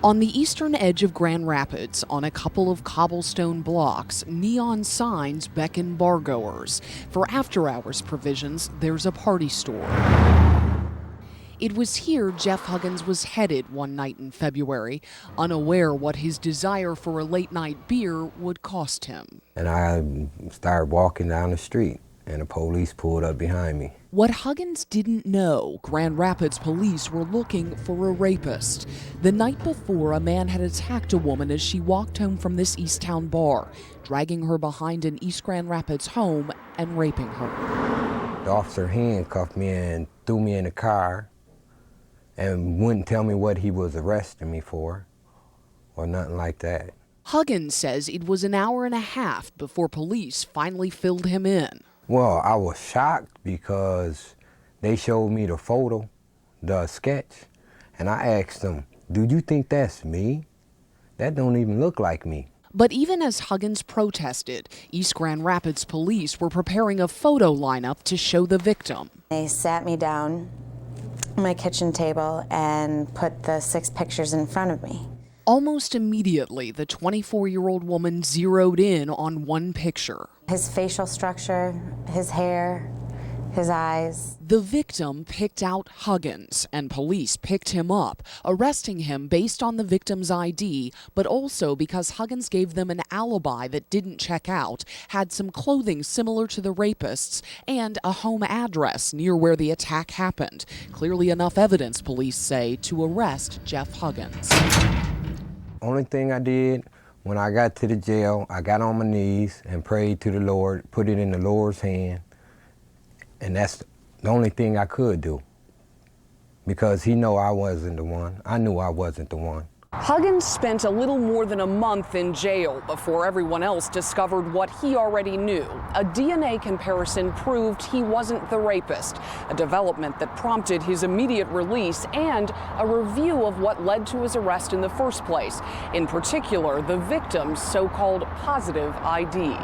On the eastern edge of Grand Rapids, on a couple of cobblestone blocks, neon signs beckon bargoers. For after-hours provisions, there's a party store. It was here Jeff Huggins was headed one night in February, unaware what his desire for a late-night beer would cost him. And I started walking down the street, and the police pulled up behind me. What Huggins didn't know, Grand Rapids police were looking for a rapist. The night before, a man had attacked a woman as she walked home from this Easttown bar, dragging her behind an East Grand Rapids home and raping her. The officer handcuffed me and threw me in the car and wouldn't tell me what he was arresting me for or nothing like that. Huggins says it was an hour and a half before police finally filled him in. Well, I was shocked because they showed me the photo, the sketch, and I asked them, "Do you think that's me? That don't even look like me." But even as Huggins protested, East Grand Rapids police were preparing a photo lineup to show the victim. They sat me down at my kitchen table and put the 6 pictures in front of me. Almost immediately, the 24-year-old woman zeroed in on one picture. His facial structure, his hair, his eyes. The victim picked out Huggins, and police picked him up, arresting him based on the victim's ID, but also because Huggins gave them an alibi that didn't check out, had some clothing similar to the rapist's, and a home address near where the attack happened. Clearly enough evidence, police say, to arrest Jeff Huggins. Only thing I did when I got to the jail, I got on my knees and prayed to the Lord, put it in the Lord's hand, and that's the only thing I could do, because he know I wasn't the one. I knew I wasn't the one. Huggins spent a little more than a month in jail before everyone else discovered what he already knew. A DNA comparison proved he wasn't the rapist, a development that prompted his immediate release and a review of what led to his arrest in the first place, in particular, the victim's so-called positive ID.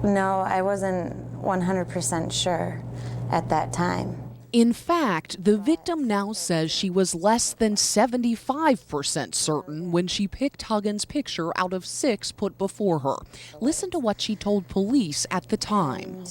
No, I wasn't 100% sure at that time. In fact, the victim now says she was less than 75% certain when she picked Huggins' picture out of 6 put before her. Listen to what she told police at the time.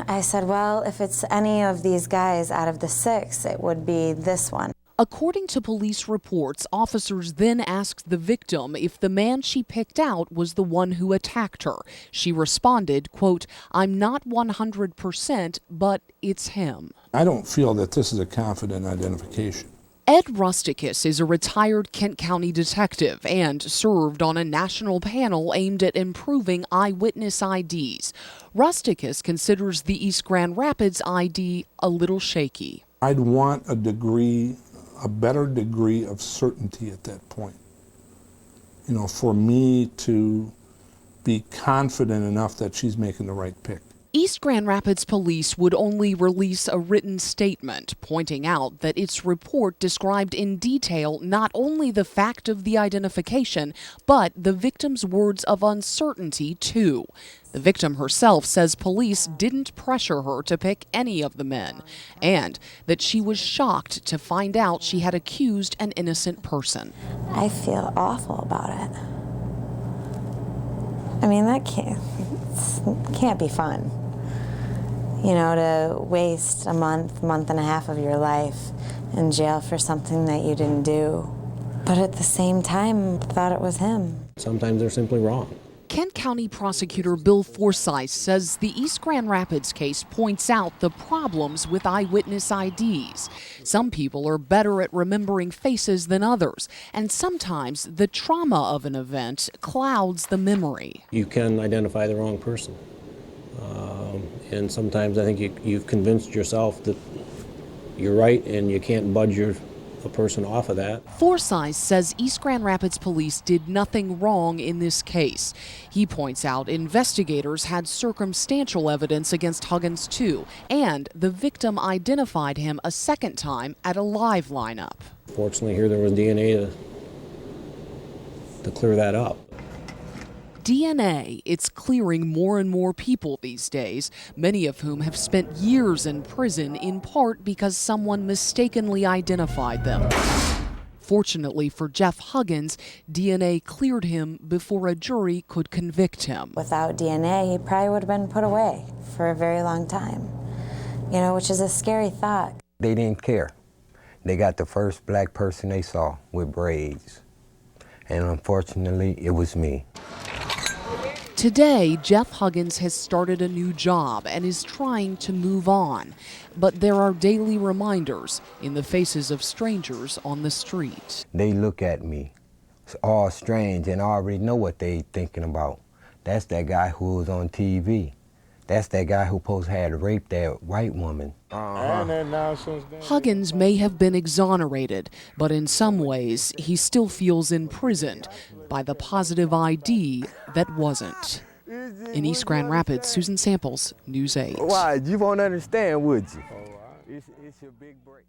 I said, well, if it's any of these guys out of the 6, it would be this one. According to police reports, officers then asked the victim if the man she picked out was the one who attacked her. She responded, quote, "I'm not 100%, but it's him." I don't feel that this is a confident identification. Ed Rusticus is a retired Kent County detective and served on a national panel aimed at improving eyewitness IDs. Rusticus considers the East Grand Rapids ID a little shaky. I'd want a better degree of certainty at that point. You know, for me to be confident enough that she's making the right pick. East Grand Rapids police would only release a written statement pointing out that its report described in detail not only the fact of the identification, but the victim's words of uncertainty, too. The victim herself says police didn't pressure her to pick any of the men, and that she was shocked to find out she had accused an innocent person. I feel awful about it. I mean, that can't be fun. You know, to waste a month and a half of your life in jail for something that you didn't do. But at the same time, I thought it was him. Sometimes they're simply wrong. Kent County Prosecutor Bill Forsyth says the East Grand Rapids case points out the problems with eyewitness IDs. Some people are better at remembering faces than others, and sometimes the trauma of an event clouds the memory. You can identify the wrong person. And sometimes I think you've convinced yourself that you're right and you can't budge a person off of that. Forsyth says East Grand Rapids police did nothing wrong in this case. He points out investigators had circumstantial evidence against Huggins too, and the victim identified him a second time at a live lineup. Fortunately, here there was DNA to clear that up. DNA, it's clearing more and more people these days, many of whom have spent years in prison in part because someone mistakenly identified them. Fortunately for Jeff Huggins, DNA cleared him before a jury could convict him. Without DNA, he probably would have been put away for a very long time, you know, which is a scary thought. They didn't care. They got the first black person they saw with braids. And unfortunately, it was me. Today, Jeff Huggins has started a new job and is trying to move on. But there are daily reminders in the faces of strangers on the street. They look at me, it's all strange, and I already know what they thinking about. That's that guy who was on TV. That's that guy who supposed to have raped that white woman. Huggins may have been exonerated, but in some ways, he still feels imprisoned by the positive ID that wasn't. In East Grand Rapids, Susan Samples, News 8. Why? You won't understand, would you? It's your big break.